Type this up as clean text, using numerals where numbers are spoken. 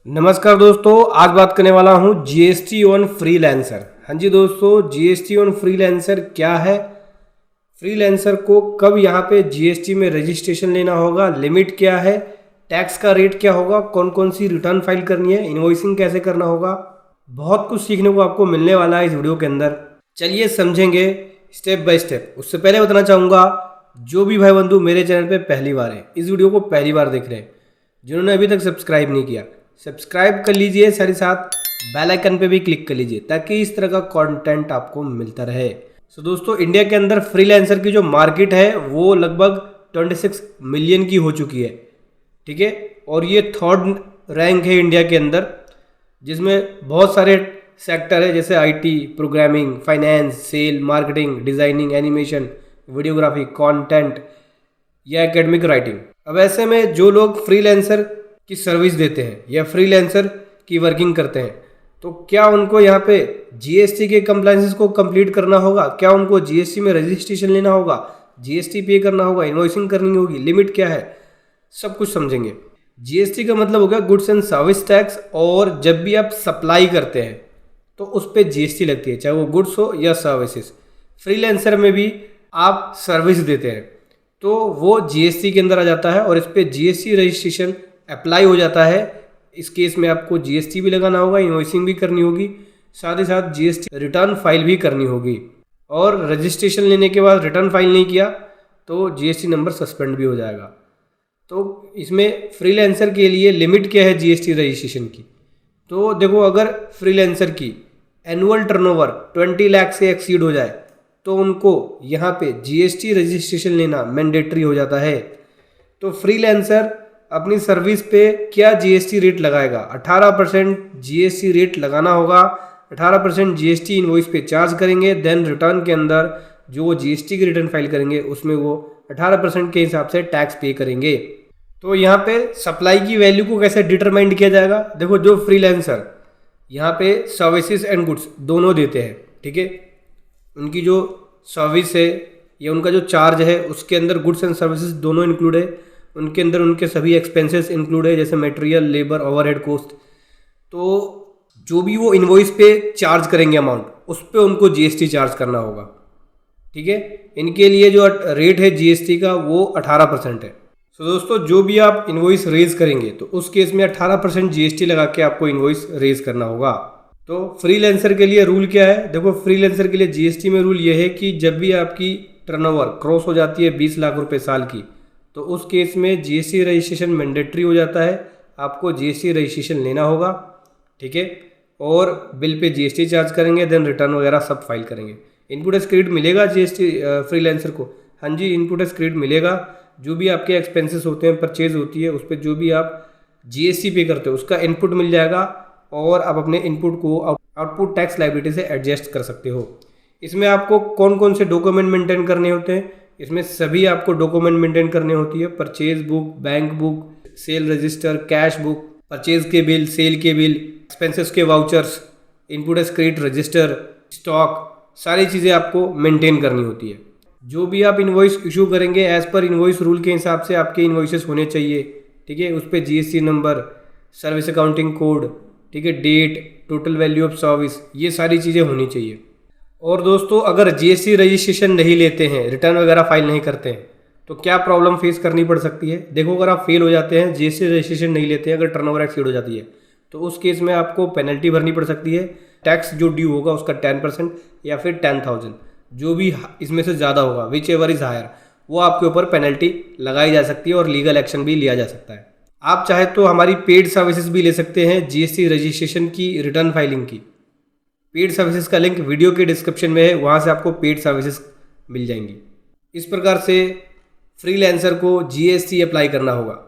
नमस्कार दोस्तों, आज बात करने वाला हूं जीएसटी ऑन फ्रीलांसर। हाँ जी दोस्तों, जीएसटी ऑन फ्रीलांसर क्या है, फ्रीलांसर को कब यहां पे जीएसटी में रजिस्ट्रेशन लेना होगा, लिमिट क्या है, टैक्स का रेट क्या होगा, कौन कौन सी रिटर्न फाइल करनी है, इनवॉइसिंग कैसे करना होगा, बहुत कुछ सीखने को आपको मिलने वाला है इस वीडियो के अंदर। चलिए समझेंगे स्टेप बाय स्टेप। उससे पहले बताना चाहूँगा, जो भी भाई बंधु मेरे चैनल पे पहली बार है, इस वीडियो को पहली बार देख रहे हैं, जिन्होंने अभी तक सब्सक्राइब नहीं किया, सब्सक्राइब कर लीजिए, साथ ही साथ बेल आइकन पे भी क्लिक कर लीजिए ताकि इस तरह का कंटेंट आपको मिलता रहे। सो दोस्तों, इंडिया के अंदर फ्रीलांसर की जो मार्केट है वो लगभग 26 मिलियन की हो चुकी है, ठीक है। और ये थर्ड रैंक है इंडिया के अंदर, जिसमें बहुत सारे सेक्टर है जैसे IT, programming, finance, sale, marketing, designing, animation, videography, content या एकेडमिक राइटिंग। अब ऐसे में जो लोग फ्रीलांसर की सर्विस देते हैं या फ्रीलांसर की वर्किंग करते हैं, तो क्या उनको यहाँ पे जीएसटी के कंप्लायंसेस को कंप्लीट करना होगा, क्या उनको जीएसटी में रजिस्ट्रेशन लेना होगा, जीएसटी पे करना होगा, इनवॉइसिंग करनी होगी, लिमिट क्या है, सब कुछ समझेंगे। जीएसटी का मतलब हो गया गुड्स एंड सर्विस टैक्स, और जब भी आप सप्लाई करते हैं तो उस पर जीएसटी लगती है, चाहे वो गुड्स हो या सर्विसेज। फ्रीलांसर में भी आप सर्विस देते हैं तो वो जीएसटी के अंदर आ जाता है और इस पर जीएसटी रजिस्ट्रेशन अप्लाई हो जाता है। इस केस में आपको जीएसटी भी लगाना होगा, इनवॉइसिंग भी करनी होगी, साथ ही साथ जीएसटी रिटर्न फाइल भी करनी होगी। और रजिस्ट्रेशन लेने के बाद रिटर्न फाइल नहीं किया तो जीएसटी नंबर सस्पेंड भी हो जाएगा। तो इसमें फ्रीलांसर के लिए लिमिट क्या है जीएसटी रजिस्ट्रेशन की, तो देखो, अगर फ्रीलांसर की एनुअल टर्नओवर 20 लाख से एक्सीड हो जाए तो उनको यहाँ पे जीएसटी रजिस्ट्रेशन लेना मैंडेटरी हो जाता है। तो फ्रीलांसर अपनी सर्विस पे क्या जीएसटी रेट लगाएगा, 18% जीएसटी रेट लगाना होगा। 18% जीएसटी इनवॉइस पे चार्ज करेंगे, देन रिटर्न के अंदर जो वो जीएसटी की रिटर्न फाइल करेंगे उसमें वो 18% के हिसाब से टैक्स पे करेंगे। तो यहाँ पे सप्लाई की वैल्यू को कैसे डिटरमाइन किया जाएगा, देखो, जो फ्रीलांसर यहाँ पे सर्विसेज एंड गुड्स दोनों देते हैं, ठीक है, उनकी जो सर्विस है या उनका जो चार्ज है उसके अंदर गुड्स एंड सर्विसेज दोनों इंक्लूड है, उनके अंदर उनके सभी एक्सपेंसेस इंक्लूड है, जैसे मटेरियल, लेबर, ओवरहेड कॉस्ट। तो जो भी वो इनवॉइस पे चार्ज करेंगे अमाउंट, उस पर उनको जीएसटी चार्ज करना होगा, ठीक है। इनके लिए जो रेट है जीएसटी का वो 18% है। तो दोस्तों, जो भी आप इनवॉइस रेज करेंगे तो उस केस में 18% जीएसटी लगा के आपको इनवॉइस रेज करना होगा। तो फ्रीलांसर के लिए रूल क्या है, देखो, फ्रीलांसर के लिए जीएसटी में रूल ये है कि जब भी आपकी टर्नओवर क्रॉस हो जाती है 20 लाख रुपए साल की, तो उस केस में जीएसटी रजिस्ट्रेशन मैंडेटरी हो जाता है, आपको जीएसटी रजिस्ट्रेशन लेना होगा, ठीक है। और बिल पे जीएसटी चार्ज करेंगे, देन रिटर्न वगैरह सब फाइल करेंगे। इनपुट एज क्रेडिट मिलेगा जीएसटी फ्रीलांसर को, हाँ जी, इनपुट एज क्रेडिट मिलेगा। जो भी आपके एक्सपेंसेस होते हैं, परचेज होती है, उस पर जो भी आप जीएसटी पे करते हो उसका इनपुट मिल जाएगा, और आप अपने इनपुट को आउटपुट टैक्स लायबिलिटी से एडजस्ट कर सकते हो। इसमें आपको कौन कौन से डॉक्यूमेंट मेंटेन करने होते हैं, इसमें सभी आपको डॉक्यूमेंट मेंटेन करने होती है, purchase book, bank book, sale register, cash book, purchase के बिल, सेल के बिल, एक्सपेंसेस के vouchers, input as credit register, stock, सारी चीज़ें आपको मेंटेन करनी होती है। जो भी आप इनवॉइस इशू करेंगे एज पर इनवॉइस रूल के हिसाब से आपके इनवॉइसेस होने चाहिए, ठीक है। उस पर GST number, service accounting code, ठीक है, date, total value of service, ये सारी चीज़ें होनी चाहिए। और दोस्तों, अगर जीएसटी रजिस्ट्रेशन नहीं लेते हैं, रिटर्न वगैरह फाइल नहीं करते हैं, तो क्या प्रॉब्लम फेस करनी पड़ सकती है, देखो, अगर आप फेल हो जाते हैं, जीएसटी रजिस्ट्रेशन नहीं लेते हैं, अगर टर्नओवर एक्सीड हो जाती है, तो उस केस में आपको पेनल्टी भरनी पड़ सकती है। टैक्स जो ड्यू होगा उसका 10% या फिर 10,000, जो भी इसमें से ज़्यादा होगा, विच एवर इज़ हायर, वो आपके ऊपर पेनल्टी लगाई जा सकती है और लीगल एक्शन भी लिया जा सकता है। आप चाहे तो हमारी पेड सर्विसेज भी ले सकते हैं जीएसटी रजिस्ट्रेशन की, रिटर्न फाइलिंग की। पेड सर्विसेज का लिंक वीडियो के डिस्क्रिप्शन में है, वहाँ से आपको पेड सर्विसेज मिल जाएंगी। इस प्रकार से फ्रीलांसर को जीएसटी अप्लाई करना होगा।